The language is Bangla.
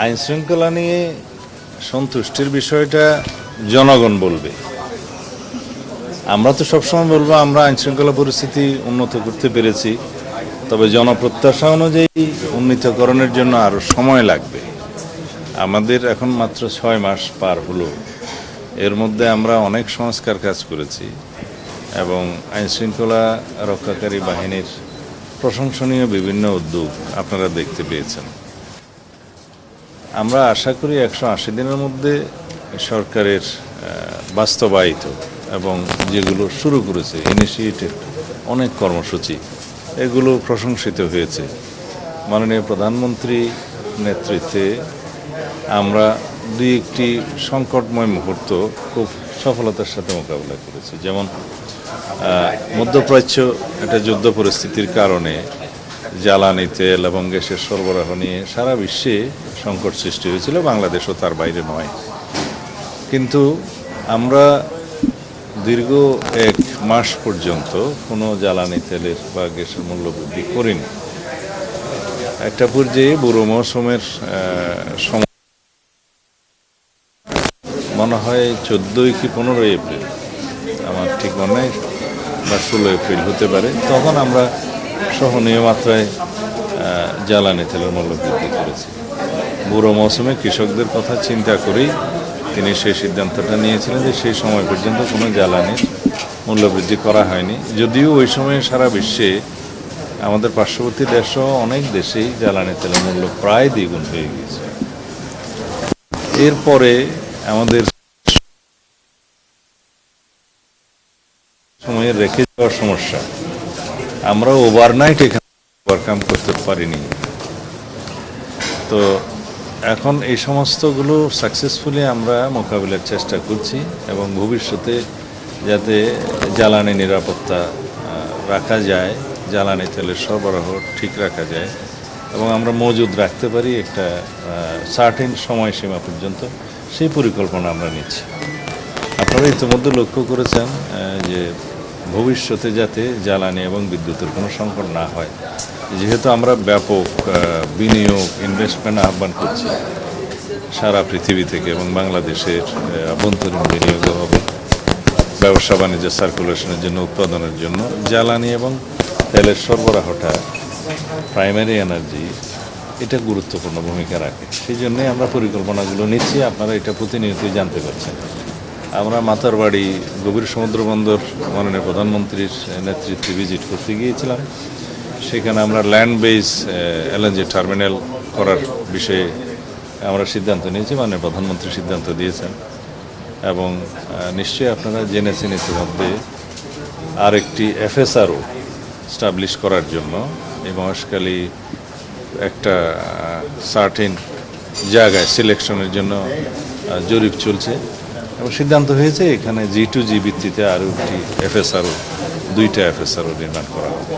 আইন শৃঙ্খলা নিয়ে সন্তুষ্টির বিষয়টা জনগণ বলবে। আমরা তো সবসময় বলবো আমরা আইন শৃঙ্খলা পরিস্থিতি উন্নত করতে পেরেছি, তবে জনপ্রত্যাশা অনুযায়ী উন্নীতকরণের জন্য আরও সময় লাগবে। আমাদের এখন মাত্র 6 মাস পার হলো, এর মধ্যে আমরা অনেক সংস্কার কাজ করেছি এবং আইন শৃঙ্খলা রক্ষাকারী বাহিনীর প্রশংসনীয় বিভিন্ন উদ্যোগ আপনারা দেখতে পেয়েছেন। আমরা আশা করি 180 দিনের মধ্যে সরকারের বাস্তবায়িত এবং যেগুলো শুরু করেছে ইনিশিয়েটিভ অনেক কর্মসূচি, এগুলো প্রশংসিত হয়েছে। মাননীয় প্রধানমন্ত্রী নেতৃত্বে আমরা দুই একটি সংকটময় মুহূর্ত খুব সফলতার সাথে মোকাবিলা করেছি। যেমন মধ্যপ্রাচ্য একটা যুদ্ধ পরিস্থিতির কারণে জ্বালানি তেল এবং গ্যাসের সরবরাহ নিয়ে সারা বিশ্বে সংকট সৃষ্টি হয়েছিল, বাংলাদেশও তার বাইরে নয়। কিন্তু আমরা দীর্ঘ 1 মাস পর্যন্ত কোনো জ্বালানি তেলের বা গ্যাসের মূল্য বৃদ্ধি করিনি। একটা পর্যায়ে বুড়ো মৌসুমের সময় মনে হয় 14 কি 15 এপ্রিল, আমার ঠিক মনে হয়, বা 16 এপ্রিল হতে পারে, তখন আমরা সহনীয় মাত্রায় জ্বালানি তেলের মূল্য বৃদ্ধি করেছি। বুড়ো মৌসুমে কৃষকদের কথা চিন্তা করেই তিনি সেই সিদ্ধান্তটা নিয়েছিলেন যে সেই সময় পর্যন্ত কোনো জ্বালানির মূল্য বৃদ্ধি করা হয়নি। যদিও ওই সময়ে সারা বিশ্বে আমাদের পার্শ্ববর্তী দেশসহ অনেক দেশেই জ্বালানি তেলের মূল্য প্রায় দ্বিগুণ হয়ে গিয়েছে। এরপরে আমাদের সময়ে রেখে যাওয়ার সমস্যা, আমরা ওভারনাইট এখানে ওভারকাম করতে পারিনি। তো এখন এই সমস্তগুলো সাকসেসফুলি আমরা মোকাবিলার চেষ্টা করছি এবং ভবিষ্যতে যাতে জ্বালানি নিরাপত্তা রাখা যায়, জ্বালানি তেলের সরবরাহ ঠিক রাখা যায় এবং আমরা মজুদ রাখতে পারি একটা সার্টেন সময়সীমা পর্যন্ত, সেই পরিকল্পনা আমরা নিচ্ছি। আপনারা ইতিমধ্যে লক্ষ্য করেছেন যে ভবিষ্যতে যাতে জ্বালানি এবং বিদ্যুতের কোনো সংকট না হয়, যেহেতু আমরা ব্যাপক বিনিয়োগ ইনভেস্টমেন্ট আহ্বান করছি সারা পৃথিবী থেকে এবং বাংলাদেশের আভ্যন্তরীণ বিনিয়োগ হবে ব্যবসা বাণিজ্য সার্কুলেশনের জন্য, উৎপাদনের জন্য জ্বালানি এবং তেলের সরবরাহটা প্রাইমারি এনার্জি, এটা গুরুত্বপূর্ণ ভূমিকা রাখে। সেই জন্যই আমরা পরিকল্পনাগুলো নিচ্ছি, আপনারা এটা প্রতিনিয়তই জানতে পারছেন। আমরা মাতারবাড়ি গভীর সমুদ্র বন্দর মাননীয় প্রধানমন্ত্রীর নেতৃত্বে ভিজিট করতে গিয়েছিলাম। সেখানে আমরা ল্যান্ড বেস এলএনজি টার্মিনাল করার বিষয়ে আমরা সিদ্ধান্ত নিয়েছি, মাননীয় প্রধানমন্ত্রী সিদ্ধান্ত দিয়েছেন এবং নিশ্চয়ই আপনারা জেনেছেন ইতিমধ্যে আরেকটি এফএসআরও স্টাবলিশ করার জন্য এই মহেশখালী একটা সার্টেন জায়গায় সিলেকশনের জন্য জরিপ চলছে এবং সিদ্ধান্ত হয়েছে এখানে G2G ভিত্তিতে আরও একটি এফএসআরও, 2টা এফএসআরও নির্মাণ করা হবে।